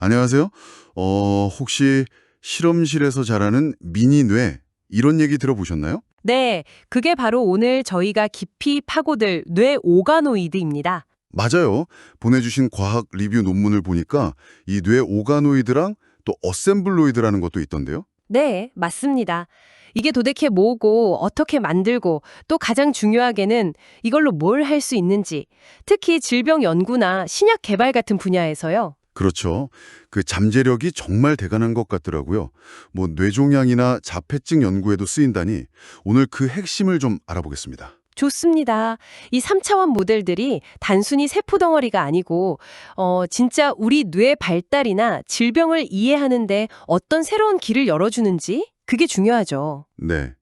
안녕하세요. 혹시 실험실에서 자라는 미니 뇌 이런 얘기 들어보셨나요? 네, 그게 바로 오늘 저희가 깊이 파고들 뇌 오가노이드입니다. 맞아요. 보내주신 과학 리뷰 논문을 보니까 이 뇌 오가노이드랑 또 어셈블로이드라는 것도 있던데요. 네, 맞습니다. 이게 도대체 뭐고 어떻게 만들고 또 가장 중요하게는 이걸로 뭘 할 수 있는지, 특히 질병 연구나 신약 개발 같은 분야에서요. 그렇죠. 그 잠재력이 정말 대단한 것 같더라고요. 뭐 뇌종양이나 자폐증 연구에도 쓰인다니 오늘 그 핵심을 좀 알아보겠습니다. 좋습니다. 이 3차원 모델들이 단순히 세포 덩어리가 아니고 진짜 우리 뇌 발달이나 질병을 이해하는데 어떤 새로운 길을 열어주는지 그게 중요하죠. 네.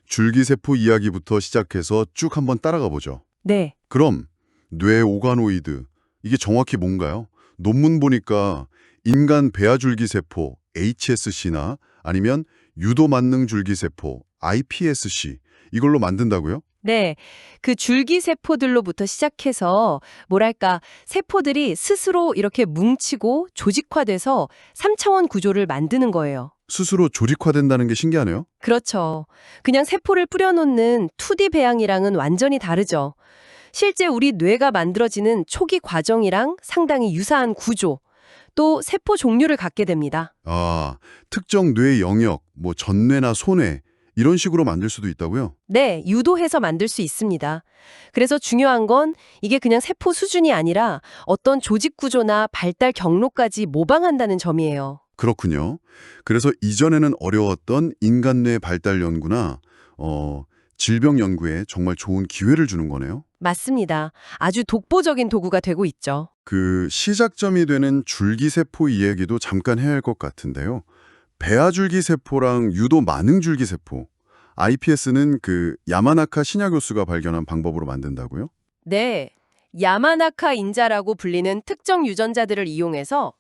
줄기세포 이야기부터 시작해서 쭉 한번 따라가 보죠. 네. 그럼 뇌 오가노이드 이게 정확히 뭔가요? 논문 보니까 인간 배아줄기세포 HSC나 아니면 유도만능줄기세포 iPSC 이걸로 만든다고요? 네, 그 줄기세포들로부터 시작해서 뭐랄까 세포들이 스스로 이렇게 뭉치고 조직화돼서 3차원 구조를 만드는 거예요. 스스로 조직화된다는 게 신기하네요. 그렇죠. 그냥 세포를 뿌려놓는 2D 배양이랑은 완전히 다르죠. 실제 우리 뇌가 만들어지는 초기 과정이랑 상당히 유사한 구조, 또 세포 종류를 갖게 됩니다. 아, 특정 뇌 영역, 뭐 전뇌나 소뇌 이런 식으로 만들 수도 있다고요? 네, 유도해서 만들 수 있습니다. 그래서 중요한 건 이게 그냥 세포 수준이 아니라 어떤 조직 구조나 발달 경로까지 모방한다는 점이에요. 그렇군요. 그래서 이전에는 어려웠던 인간 뇌 발달 연구나 질병 연구에 정말 좋은 기회를 주는 거네요. 맞습니다. 아주 독보적인 도구가 되고 있죠. 그 시작점이 되는 줄기세포 이야기도 잠깐 해야 할 것 같은데요. 배아줄기세포랑 유도 만능줄기세포, iPS는 그 야마나카 신야 교수가 발견한 방법으로 만든다고요? 네, 야마나카 인자라고 불리는 특정 유전자들을 이용해서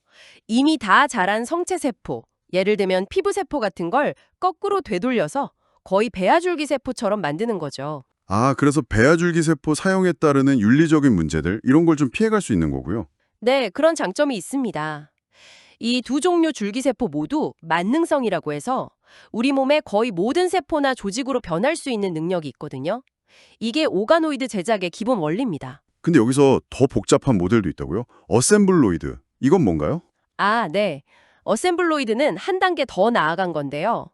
이미 다 자란 성체세포, 예를 들면 피부세포 같은 걸 거꾸로 되돌려서 거의 배아줄기세포처럼 만드는 거죠. 아, 그래서 배아줄기세포 사용에 따르는 윤리적인 문제들 이런 걸 좀 피해갈 수 있는 거고요. 네, 그런 장점이 있습니다. 이 두 종류 줄기세포 모두 만능성이라고 해서 우리 몸의 거의 모든 세포나 조직으로 변할 수 있는 능력이 있거든요. 이게 오가노이드 제작의 기본 원리입니다. 근데 여기서 더 복잡한 모델도 있다고요? 어셈블로이드, 이건 뭔가요? 아, 네. 어셈블로이드는 한 단계 더 나아간 건데요.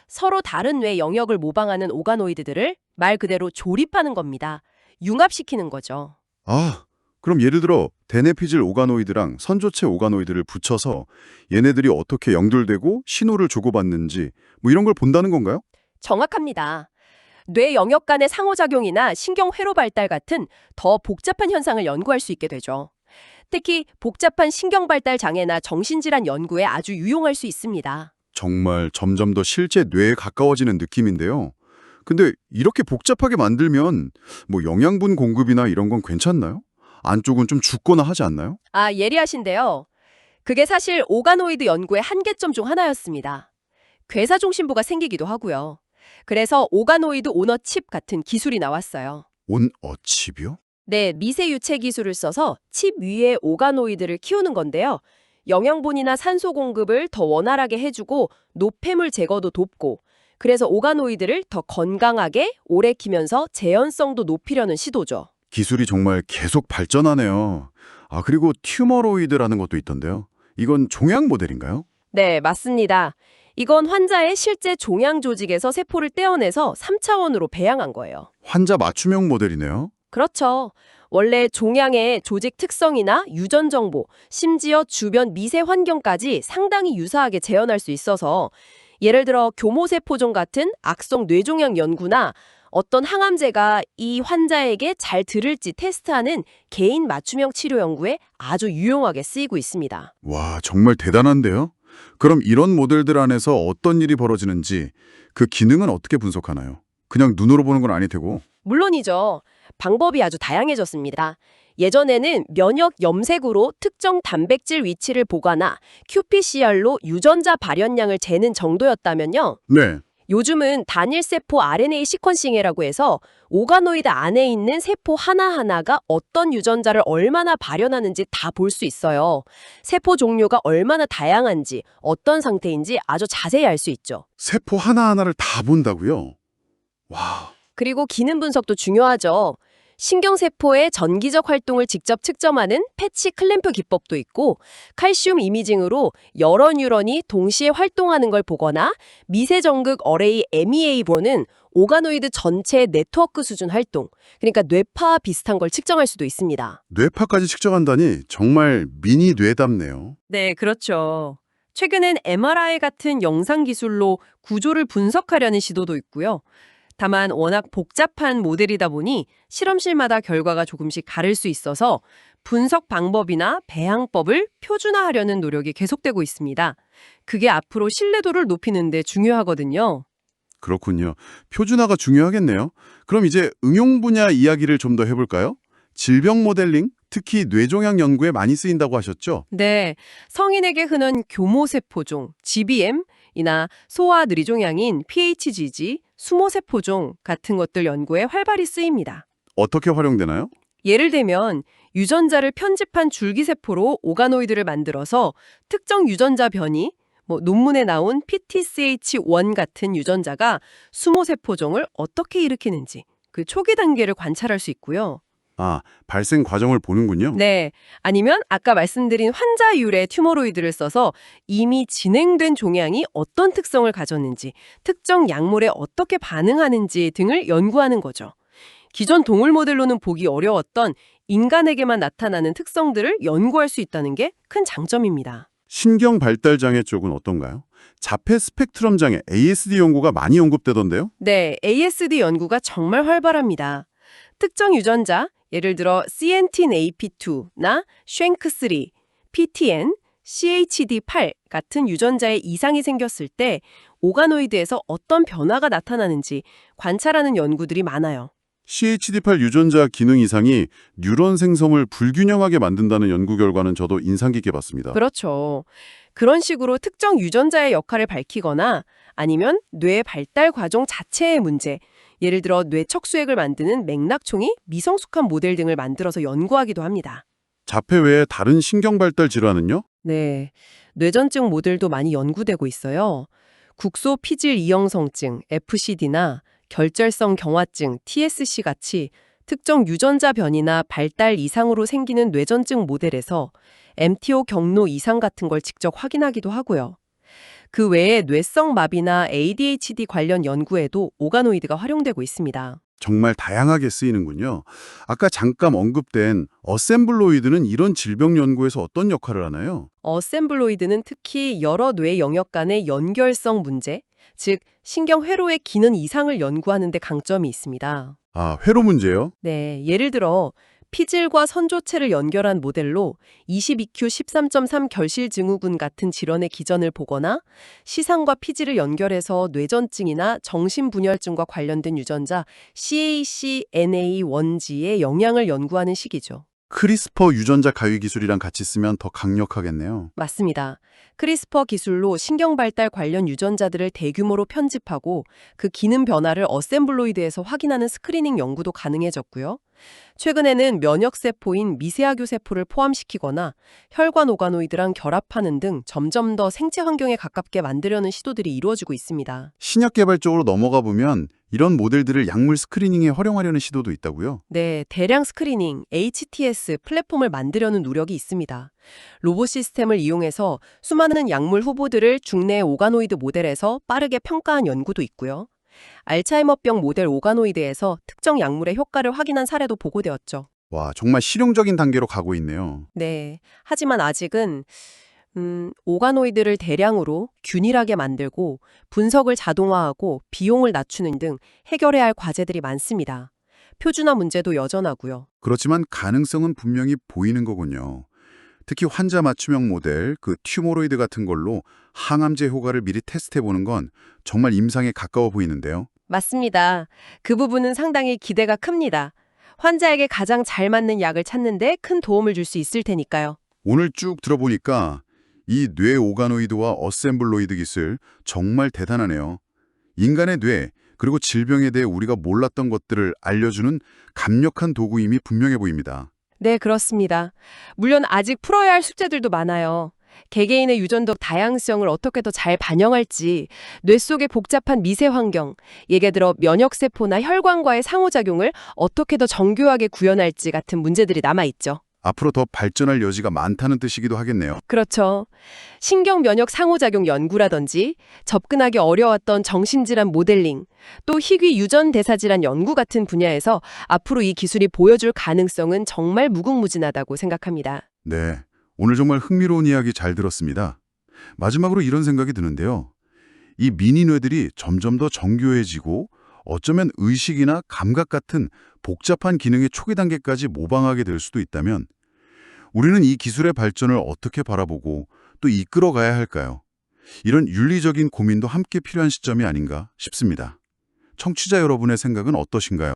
서로 다른 뇌 영역을 모방하는 오가노이드들을 말 그대로 조립하는 겁니다. 융합시키는 거죠. 아, 그럼 예를 들어 데네피질 오가노이드랑 선조체 오가노이드를 붙여서 얘네들이 어떻게 연결되고 신호를 주고받는지 뭐 이런 걸 본다는 건가요? 정확합니다. 뇌 영역 간의 상호작용이나 신경 회로 발달 같은 더 복잡한 현상을 연구할 수 있게 되죠. 특히 복잡한 신경 발달 장애나 정신질환 연구에 아주 유용할 수 있습니다. 정말 점점 더 실제 뇌에 가까워지는 느낌인데요. 근데 이렇게 복잡하게 만들면 뭐 영양분 공급이나 이런 건 괜찮나요? 안쪽은 좀 죽거나 하지 않나요? 아, 예리하신데요. 그게 사실 오가노이드 연구의 한계점 중 하나였습니다. 괴사중심부가 생기기도 하고요. 그래서 오가노이드 오너칩 같은 기술이 나왔어요. 온어칩이요? 네, 미세 유체 기술을 써서 칩 위에 오가노이드를 키우는 건데요. 영양분이나 산소 공급을 더 원활하게 해주고 노폐물 제거도 돕고 그래서 오가노이드를 더 건강하게 오래 키면서 재현성도 높이려는 시도죠. 기술이 정말 계속 발전하네요. 아, 그리고 튜머로이드라는 것도 있던데요. 이건 종양 모델인가요? 네, 맞습니다. 이건 환자의 실제 종양 조직에서 세포를 떼어내서 3차원으로 배양한 거예요. 환자 맞춤형 모델이네요. 그렇죠. 원래 종양의 조직 특성이나 유전 정보, 심지어 주변 미세 환경까지 상당히 유사하게 재현할 수 있어서 예를 들어 교모세포종 같은 악성 뇌종양 연구나 어떤 항암제가 이 환자에게 잘 들을지 테스트하는 개인 맞춤형 치료 연구에 아주 유용하게 쓰이고 있습니다. 와, 정말 대단한데요? 그럼 이런 모델들 안에서 어떤 일이 벌어지는지 그 기능은 어떻게 분석하나요? 그냥 눈으로 보는 건 아닐 테고. 물론이죠. 방법이 아주 다양해졌습니다. 예전에는 면역 염색으로 특정 단백질 위치를 보거나 qPCR로 유전자 발현량을 재는 정도였다면요. 네. 요즘은 단일세포 RNA 시퀀싱이라고 해서 오가노이드 안에 있는 세포 하나하나가 어떤 유전자를 얼마나 발현하는지 다 볼 수 있어요. 세포 종류가 얼마나 다양한지, 어떤 상태인지 아주 자세히 알 수 있죠. 세포 하나하나를 다 본다고요? 와, 그리고 기능 분석도 중요하죠. 신경세포의 전기적 활동을 직접 측정하는 패치 클램프 기법도 있고, 칼슘 이미징으로 여러 뉴런이 동시에 활동하는 걸 보거나 미세전극 어레이 MEA로는 오가노이드 전체 네트워크 수준 활동, 그러니까 뇌파 비슷한 걸 측정할 수도 있습니다. 뇌파까지 측정한다니 정말 미니 뇌답네요. 네, 그렇죠. 최근엔 MRI 같은 영상 기술로 구조를 분석하려는 시도도 있고요. 다만 워낙 복잡한 모델이다 보니 실험실마다 결과가 조금씩 다를 수 있어서 분석 방법이나 배양법을 표준화하려는 노력이 계속되고 있습니다. 그게 앞으로 신뢰도를 높이는 데 중요하거든요. 그렇군요. 표준화가 중요하겠네요. 그럼 이제 응용 분야 이야기를 좀 더 해볼까요? 질병 모델링, 특히 뇌종양 연구에 많이 쓰인다고 하셨죠? 네, 성인에게 흔한 교모세포종, GBM이나 소아 느리종양인 PHGG, 수모세포종 같은 것들 연구에 활발히 쓰입니다. 어떻게 활용되나요? 예를 들면 유전자를 편집한 줄기세포로 오가노이드를 만들어서 특정 유전자 변이, 논문에 나온 PTCH1 같은 유전자가 수모세포종을 어떻게 일으키는지 그 초기 단계를 관찰할 수 있고요. 아, 발생 과정을 보는군요. 네, 아니면 아까 말씀드린 환자율의 튜머로이드를 써서 이미 진행된 종양이 어떤 특성을 가졌는지, 특정 약물에 어떻게 반응하는지 등을 연구하는 거죠. 기존 동물 모델로는 보기 어려웠던 인간에게만 나타나는 특성들을 연구할 수 있다는 게 큰 장점입니다. 신경 발달 장애 쪽은 어떤가요? 자폐 스펙트럼 장애 ASD 연구가 많이 언급되던데요? 네, ASD 연구가 정말 활발합니다. 특정 유전자, 예를 들어 CNTAP2나 쉔크3, PTN, CHD8 같은 유전자에 이상이 생겼을 때 오가노이드에서 어떤 변화가 나타나는지 관찰하는 연구들이 많아요. CHD8 유전자 기능 이상이 뉴런 생성을 불균형하게 만든다는 연구 결과는 저도 인상 깊게 봤습니다. 그렇죠. 그런 식으로 특정 유전자의 역할을 밝히거나 아니면 뇌 발달 과정 자체의 문제, 예를 들어 뇌 척수액을 만드는 맥락총이 미성숙한 모델 등을 만들어서 연구하기도 합니다. 자폐 외에 다른 신경 발달 질환은요? 네, 뇌전증 모델도 많이 연구되고 있어요. 국소 피질 이형성증, FCD나 결절성 경화증, TSC 같이 특정 유전자 변이나 발달 이상으로 생기는 뇌전증 모델에서 MTO 경로 이상 같은 걸 직접 확인하기도 하고요. 그 외에 뇌성 마비나 ADHD 관련 연구에도 오가노이드가 활용되고 있습니다. 정말 다양하게 쓰이는군요. 아까 잠깐 언급된 어셈블로이드는 이런 질병 연구에서 어떤 역할을 하나요? 어셈블로이드는 특히 여러 뇌 영역 간의 연결성 문제, 즉 신경 회로의 기능 이상을 연구하는 데 강점이 있습니다. 아, 회로 문제요? 네, 예를 들어 피질과 선조체를 연결한 모델로 22q13.3 결실 증후군 같은 질환의 기전을 보거나 시상과 피질을 연결해서 뇌전증이나 정신분열증과 관련된 유전자 CACNA1G의 영향을 연구하는 시기죠. 크리스퍼 유전자 가위 기술이랑 같이 쓰면 더 강력하겠네요. 맞습니다. 크리스퍼 기술로 신경 발달 관련 유전자들을 대규모로 편집하고 그 기능 변화를 어셈블로이드에서 확인하는 스크리닝 연구도 가능해졌고요. 최근에는 면역세포인 미세하교 세포를 포함시키거나 혈관 오가노이드랑 결합하는 등 점점 더 생체 환경에 가깝게 만들려는 시도들이 이루어지고 있습니다. 신약 개발 쪽으로 넘어가 보면 이런 모델들을 약물 스크리닝에 활용하려는 시도도 있다고요? 네, 대량 스크리닝, HTS 플랫폼을 만들려는 노력이 있습니다. 로봇 시스템을 이용해서 수많은 약물 후보들을 중내 오가노이드 모델에서 빠르게 평가한 연구도 있고요. 알츠하이머병 모델 오가노이드에서 특정 약물의 효과를 확인한 사례도 보고되었죠. 와, 정말 실용적인 단계로 가고 있네요. 네, 하지만 아직은 오가노이드를 대량으로 균일하게 만들고 분석을 자동화하고 비용을 낮추는 등 해결해야 할 과제들이 많습니다. 표준화 문제도 여전하고요. 그렇지만 가능성은 분명히 보이는 거군요. 특히 환자 맞춤형 모델, 그 튜모로이드 같은 걸로 항암제 효과를 미리 테스트해보는 건 정말 임상에 가까워 보이는데요. 맞습니다. 그 부분은 상당히 기대가 큽니다. 환자에게 가장 잘 맞는 약을 찾는 데 큰 도움을 줄 수 있을 테니까요. 오늘 쭉 들어보니까 이 뇌 오가노이드와 어셈블로이드 기술 정말 대단하네요. 인간의 뇌, 그리고 질병에 대해 우리가 몰랐던 것들을 알려주는 강력한 도구임이 분명해 보입니다. 네, 그렇습니다. 물론 아직 풀어야 할 숙제들도 많아요. 개개인의 유전적 다양성을 어떻게 더 잘 반영할지, 뇌 속의 복잡한 미세 환경, 예를 들어 면역세포나 혈관과의 상호작용을 어떻게 더 정교하게 구현할지 같은 문제들이 남아있죠. 앞으로 더 발전할 여지가 많다는 뜻이기도 하겠네요. 그렇죠. 신경 면역 상호작용 연구라든지 접근하기 어려웠던 정신질환 모델링, 또 희귀 유전 대사질환 연구 같은 분야에서 앞으로 이 기술이 보여줄 가능성은 정말 무궁무진하다고 생각합니다. 네, 오늘 정말 흥미로운 이야기 잘 들었습니다. 마지막으로 이런 생각이 드는데요. 이 미니 뇌들이 점점 더 정교해지고 어쩌면 의식이나 감각 같은 복잡한 기능의 초기 단계까지 모방하게 될 수도 있다면 우리는 이 기술의 발전을 어떻게 바라보고 또 이끌어가야 할까요? 이런 윤리적인 고민도 함께 필요한 시점이 아닌가 싶습니다. 청취자 여러분의 생각은 어떠신가요?